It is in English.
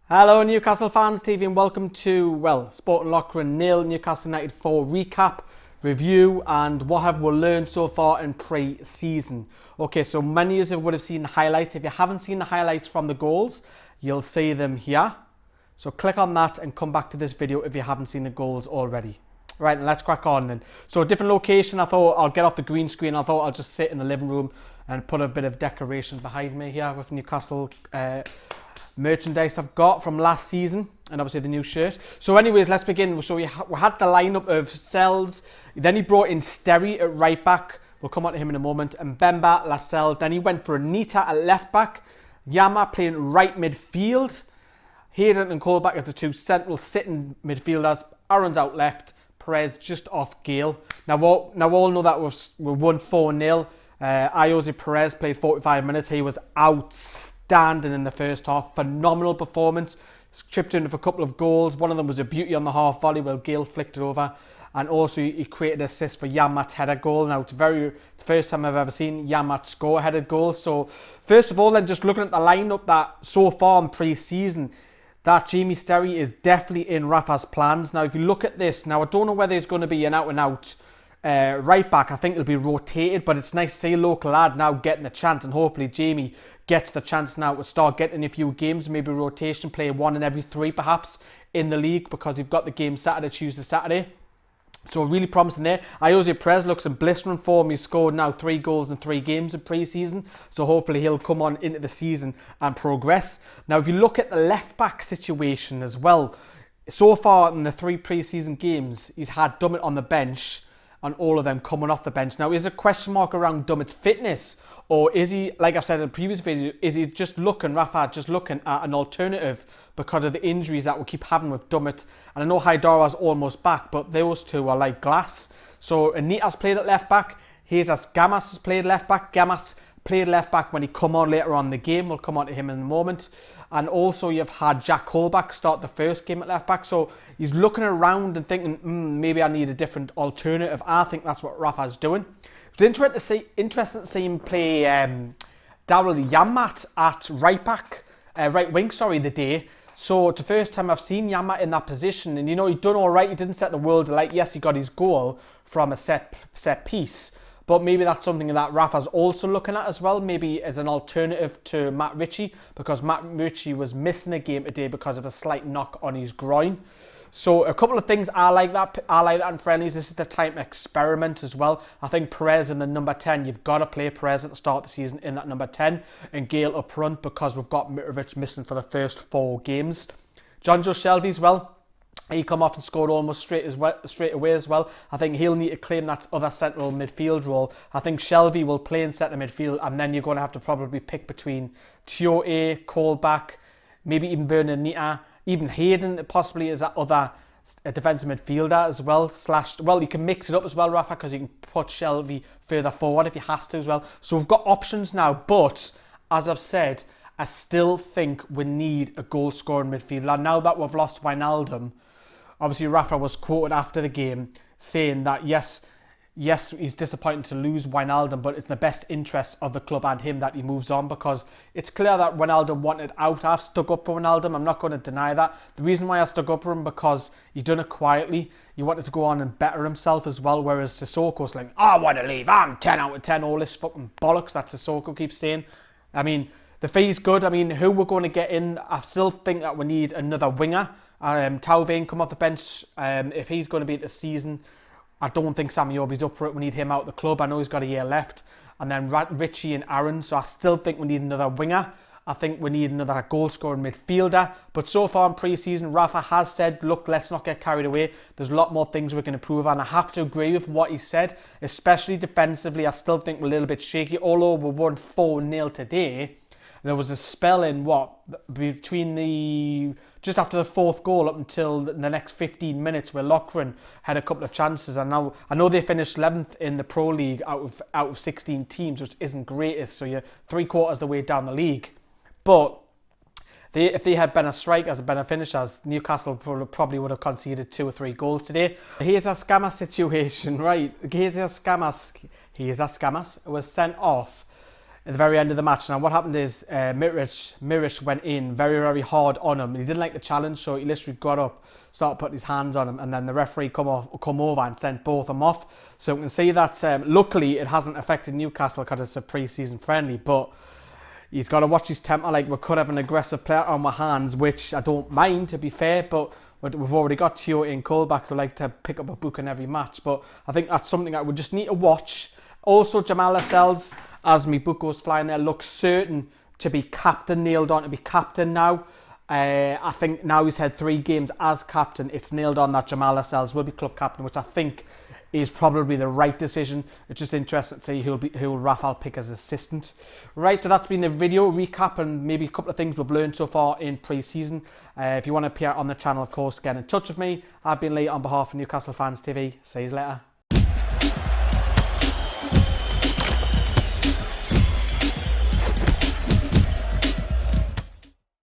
Hello Newcastle fans, TV, and welcome to, Sporting Lokeren 0, Newcastle United 4 recap, review, and what have we learned so far in pre-season. Okay, so many of you would have seen the highlights. If you haven't seen the highlights from the goals, you'll see them here. So click on that and come back to this video if you haven't seen the goals already. Right, and let's crack on then. So a different location. I thought I'll get off the green screen. I thought I'll just sit in the living room and put a bit of decoration behind me here with Newcastle merchandise I've got from last season, and obviously the new shirt. So anyways, let's begin. So we had the lineup of Sells, then he brought in Sterry at right back, we'll come on to him in a moment, and Bemba, Lascelles, then he went for Anita at left back, Yama playing right midfield, Hayden and Colback as the two central sitting midfielders, Aaron's out left, Perez just off Gale. Now we all know that we won 4-0. Jose Perez played 45 minutes, he was outstanding in the first half. Phenomenal performance. Chipped in with a couple of goals. One of them was a beauty on the half volley where Gale flicked it over. And also he created an assist for Yamat's header goal. Now it's the first time I've ever seen Yamat score a headed goal. So first of all, then just looking at the lineup that so far in pre-season, that Jamie Sterry is definitely in Rafa's plans. Now if you look at this, now I don't know whether it's going to be an out and out right back. I think it'll be rotated, but it's nice to see a local lad now getting a chance, and hopefully Jamie gets the chance now to start getting a few games, maybe rotation, play one in every three perhaps in the league, because you've got the game Saturday, Tuesday, Saturday. So really promising there. Jose Perez looks in blistering form. He's scored now 3 goals in 3 games in pre-season. So hopefully he'll come on into the season and progress. Now if you look at the left back situation as well, so far in the 3 pre-season games, he's had Dummett on the bench, and all of them coming off the bench. Now, is a question mark around Dummett's fitness, or is he, like I've said in the previous video, is he Rafa just looking at an alternative because of the injuries that we keep having with Dummett? And I know Haidara's almost back, but those two are like glass. So Anita's played at left back. Jesus Gamas has played left back. Gamas played left back when he come on later on in the game. We'll come on to him in a moment. And also you've had Jack Colback start the first game at left back. So he's looking around and thinking, maybe I need a different alternative. I think that's what Rafa's doing. It was interesting to see him play Daryl Yamat at right wing, the day. So it's the first time I've seen Yamat in that position. And he'd done all right. He didn't set the world alight. Yes, he got his goal from a set piece. But maybe that's something that Rafa's also looking at as well, maybe as an alternative to Matt Ritchie, because Matt Ritchie was missing a game today because of a slight knock on his groin. So a couple of things I like that in friendlies. This is the time to experiment as well. I think Perez in the number 10, you've got to play Perez at the start of the season in that number 10, and Gale up front because we've got Mitrovic missing for the first 4 games. John Joe Shelby as well. He come off and scored almost straight away as well. I think he'll need to claim that other central midfield role. I think Shelby will play in centre midfield, and then you're going to have to probably pick between Tiote, Colback, maybe even Bernanita, even Hayden possibly as that other defensive midfielder as well. You can mix it up as well, Rafa, because you can put Shelby further forward if he has to as well. So we've got options now, but as I've said, I still think we need a goal-scoring midfielder. Now that we've lost Wijnaldum, obviously Rafa was quoted after the game saying that yes, he's disappointed to lose Wijnaldum, but it's in the best interest of the club and him that he moves on, because it's clear that Wijnaldum wanted out. I've stuck up for Wijnaldum, I'm not going to deny that. The reason why I stuck up for him, because he done it quietly. He wanted to go on and better himself as well, whereas Sissoko's like, I want to leave, I'm 10 out of 10, all this fucking bollocks that Sissoko keeps saying. I mean, the fee's good. I mean, who we're going to get in, I still think that we need another winger. Tauvane come off the bench. If he's going to be at the season, I don't think Sammy Obi's up for it. We need him out of the club. I know he's got a year left. And then Ritchie and Aaron. So I still think we need another winger. I think we need another goal-scoring midfielder. But so far in pre-season, Rafa has said, look, let's not get carried away. There's a lot more things we can improve on. I have to agree with what he said, especially defensively. I still think we're a little bit shaky. Although we won 4-0 today, there was a spell in between just after the 4th goal up until the next 15 minutes where Lokeren had a couple of chances, and now I know they finished 11th in the Pro League out of 16 teams, which isn't greatest, so you're 3/4 the way down the league. But if they had better strikers and better finishers, Newcastle probably would have conceded 2 or 3 goals today. Here's a Scamas situation, right? Here's a Scamas was sent off at the very end of the match. Now what happened is Mirish went in very, very hard on him. He didn't like the challenge, so he literally got up, started putting his hands on him, and then the referee come over and sent both of them off. So we can see that luckily it hasn't affected Newcastle because it's a pre-season friendly, but he's got to watch his temper. Like, we could have an aggressive player on my hands, which I don't mind, to be fair, but we've already got Tio and Colback who like to pick up a book in every match. But I think that's something that we just need to watch. Also, Jamal Lascelles, as my book goes flying there, looks certain to be captain, nailed on to be captain now. I think now he's had 3 games as captain, it's nailed on that Jamal Lascelles will be club captain, which I think is probably the right decision. It's just interesting to see who Rafa will pick as assistant. Right, so that's been the video recap and maybe a couple of things we've learned so far in pre-season. If you want to appear on the channel, of course, get in touch with me. I've been Lee on behalf of Newcastle Fans TV. See you later.